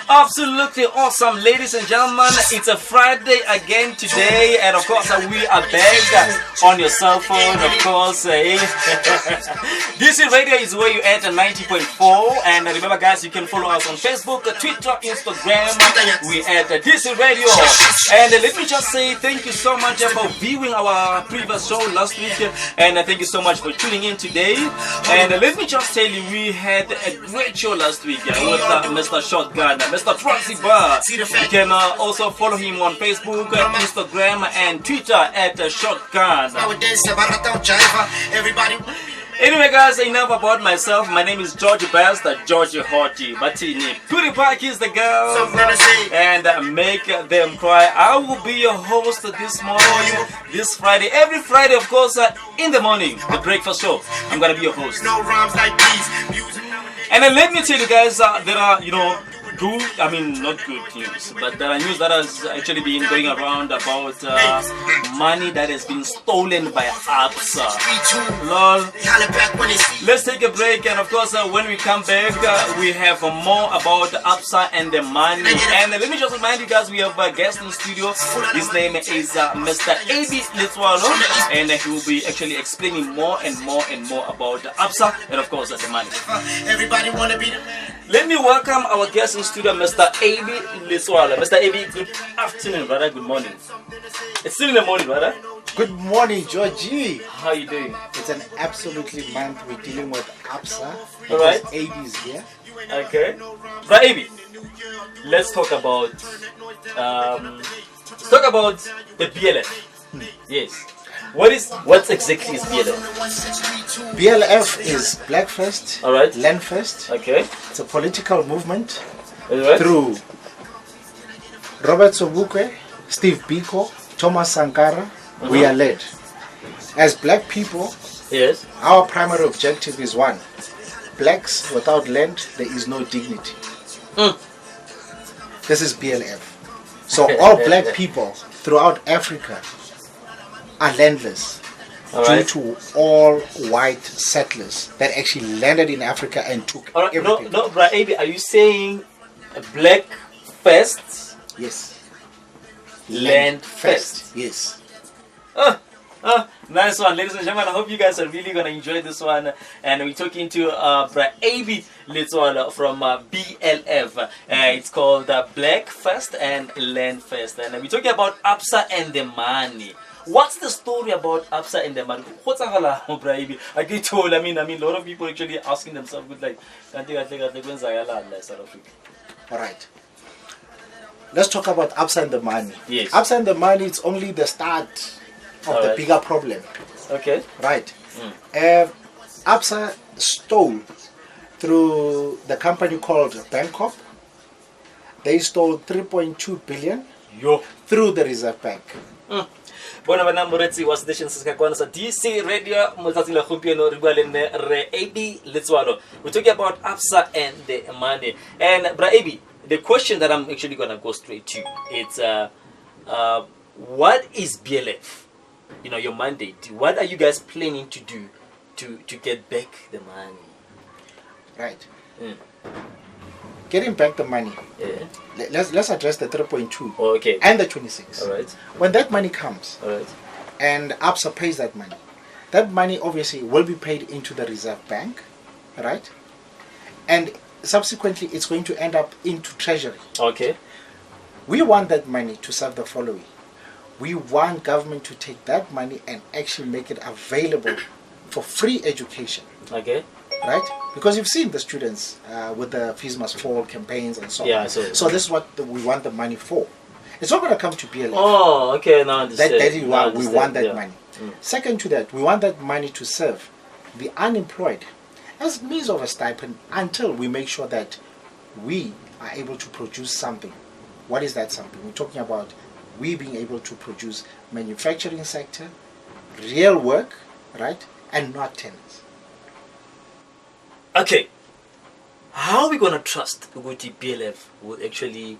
Absolutely awesome, ladies and gentlemen. It's a Friday again today, and of course we are back on your cell phone, of course. This radio is where you at 90.4, and remember guys, you can follow us on Facebook, Twitter, Instagram. We at DC Radio. And let me just say thank you so much for viewing our previous show last week, and thank you so much for tuning in today. And let me just tell you, we had a great show last week with Mr. Shotgun, Mr. Francie Bar. You can also follow him on Facebook, Instagram, and Twitter at Shotgun. Anyway guys, enough about myself. My name is Georgie Best, Georgie Hottie. Batini Puri Park is the girl, and make them cry. I will be your host this morning, this Friday. Every Friday, of course, in the morning, the breakfast show. I'm gonna be your host. And then let me tell you guys, there are, good, not good news, but there are news that has actually been going around about money that has been stolen by Absa. Lol. Let's take a break, and of course when we come back we have more about Absa and the money. And let me just remind you guys, we have a guest in studio. His name is Mr. Abie Letsoale, and he will be actually explaining more and more about Absa and of course the money. Everybody wanna be the man. Let me welcome our guest in studio, Mr. Abie Letsoale. Mr. Abie, good afternoon, brother. Good morning. It's still in the morning, brother. Good morning, Georgie. How are you doing? It's an absolutely month. We're dealing with Absa. All right. Abie is here. Okay. But Abie, let's talk about the BLF. Yes. What exactly is BLF? BLF is Black First, all right. Land First. Okay. It's a political movement right. through Robert Sobukwe, Steve Biko, Thomas Sankara. We are led. As black people, yes, our primary objective is one. Blacks without land, there is no dignity. This is BLF. So all black people throughout Africa are landless due to all white settlers that actually landed in Africa and took everything. No, Bra Abie, are you saying black first? Yes. Land first. Yes. Nice one, ladies and gentlemen. I hope you guys are really gonna enjoy this one. And we're talking to Bra Abie Letsoale from BLF. It's called Black First and Land First, and we're talking about Absa and the money. What's the story about Absa and the money? What's I get told. I mean, a lot of people actually asking themselves, good, like, all right. Let's talk about Absa and the money. Yes. Absa and the money, it's only the start of the bigger problem. Okay. Right. Absa stole through the company called Bangkok. They stole 3.2 billion through the Reserve Bank. Bona bana moretsi wa station se ka kwana sa DC Radio motsatsing la gompieno re bua le nne re Abie Letsoale. We're talking about Absa and the money. And Bra Abie, the question that I'm actually gonna go straight to, it's what is BLF? Your mandate. What are you guys planning to do to get back the money? Right. Getting back the money. Yeah. Let's address the 3.2 okay. and the 26. All right. When that money comes, all right, and Absa pays that money obviously will be paid into the Reserve Bank, right? And subsequently it's going to end up into Treasury. Okay. We want that money to serve the following. We want government to take that money and actually make it available for free education. Okay. Right? Because you've seen the students with the fees must fall campaigns and so on. Yeah, so this is what we want the money for. It's not going to come to BLF. Oh, okay. Now that is why we want that money. Mm. Second to that, we want that money to serve the unemployed as means of a stipend until we make sure that we are able to produce something. What is that something? We're talking about we being able to produce manufacturing sector, real work, right, and not tenants. Okay, how are we going to trust Uguti BLF will actually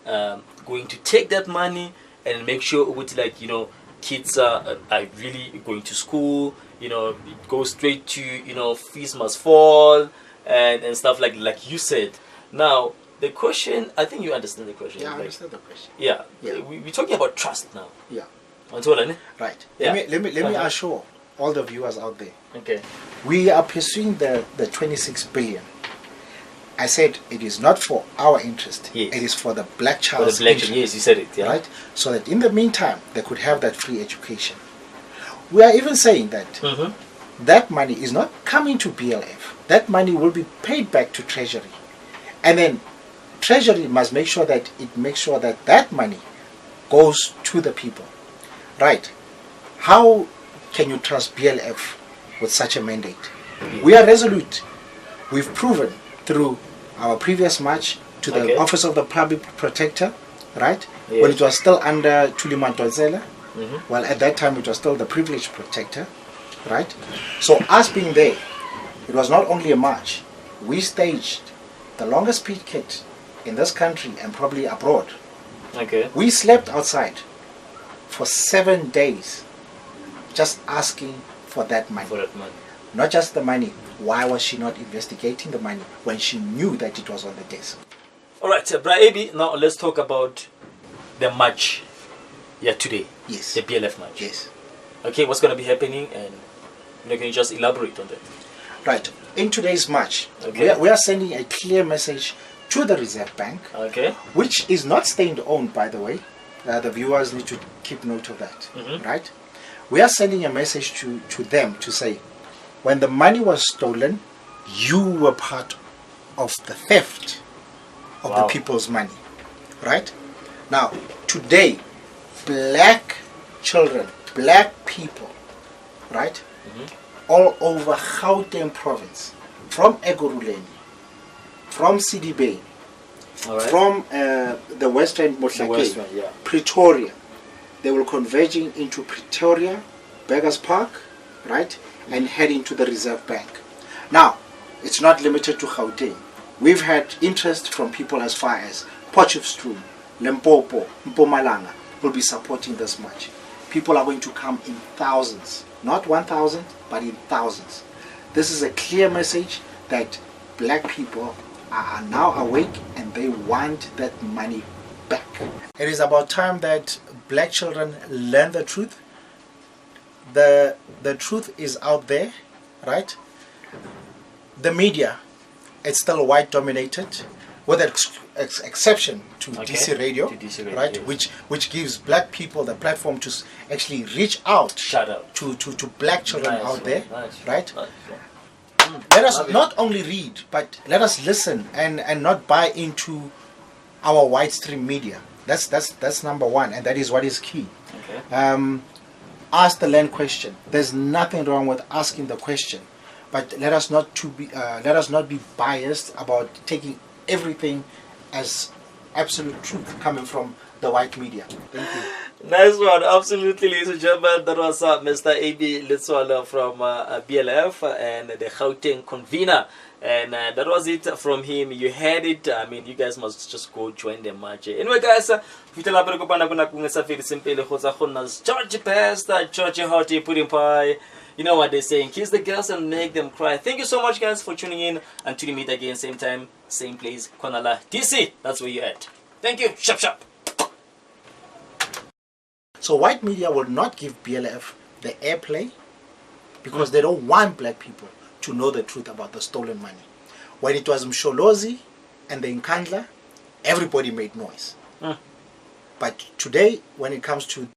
going to take that money and make sure Uguti, kids are really going to school, it goes straight to, fees must fall, and stuff like you said. Now, the question, I think you understand the question. Yeah, I understand the question. Yeah, Yeah. We're talking about trust now. Yeah. Right. Yeah. Let me assure all the viewers out there. Okay. We are pursuing the 26 billion. I said it is not for our interest. Yes. It is for the black child's interest. Yes, you said it. Yeah. Right? So that in the meantime, they could have that free education. We are even saying that that money is not coming to BLF. That money will be paid back to Treasury. And then Treasury must make sure that that money goes to the people. Right? How can you trust BLF with such a mandate? We are resolute. We've proven through our previous march to the Office of the Public Protector, right? Yes. When it was still under Letsoale. Well, at that time it was still the Privileged Protector, right? So us being there, it was not only a march. We staged the longest picket in this country and probably abroad. Okay. We slept outside for 7 days just asking for that money. Not just the money. Why was she not investigating the money when she knew that it was on the desk? Alright, Abie, now let's talk about the march today. Yes. The BLF march. Yes. Okay, what's going to be happening, and can you just elaborate on that? Right. In today's march, we are sending a clear message to the Reserve Bank, which is not state-owned, by the way. The viewers need to keep note of that. Right? We are sending a message to them to say, when the money was stolen, you were part of the theft of the people's money. Right? Now, today, black children, black people, right? All over Gauteng province, from Egoruleni, from Sidibe, from the Western Mohlake, Pretoria, they will converging into Pretoria, Beggars Park, right? And heading to the Reserve Bank. Now, it's not limited to Gauteng. We've had interest from people as far as Potchefstroom, Limpopo, Mpumalanga will be supporting this march. People are going to come in thousands, not 1,000, but in thousands. This is a clear message that black people are now awake and they want that money back. It is about time that black children learn the truth. The truth is out there, right? The media, it's still white dominated, with exception to DC Radio, right? Yes. Which gives black people the platform to actually reach out to black children out there, right? Let us not only read, but let us listen and not buy into our white stream media. That's number one, and that is what is key. Ask the land question. There's nothing wrong with asking the question, but let us not be biased about taking everything as absolute truth coming from the white media. Thank you. Nice one, absolutely, ladies and gentlemen. That was Mr. Abie Letsoale from BLF and the Gauteng convener. And that was it from him. You heard it. I mean, you guys must just go join the march. Anyway, guys, Georgie best, Georgie Hottie, pudding pie. You know what they're saying, kiss the girls and make them cry. Thank you so much, guys, for tuning in. Until we meet again, same time, same place, Konala DC. That's where you're at. Thank you. Shop, shop. So white media will not give BLF the airplay because they don't want black people to know the truth about the stolen money. When it was Msholozi and the Nkandla, everybody made noise. But today, when it comes to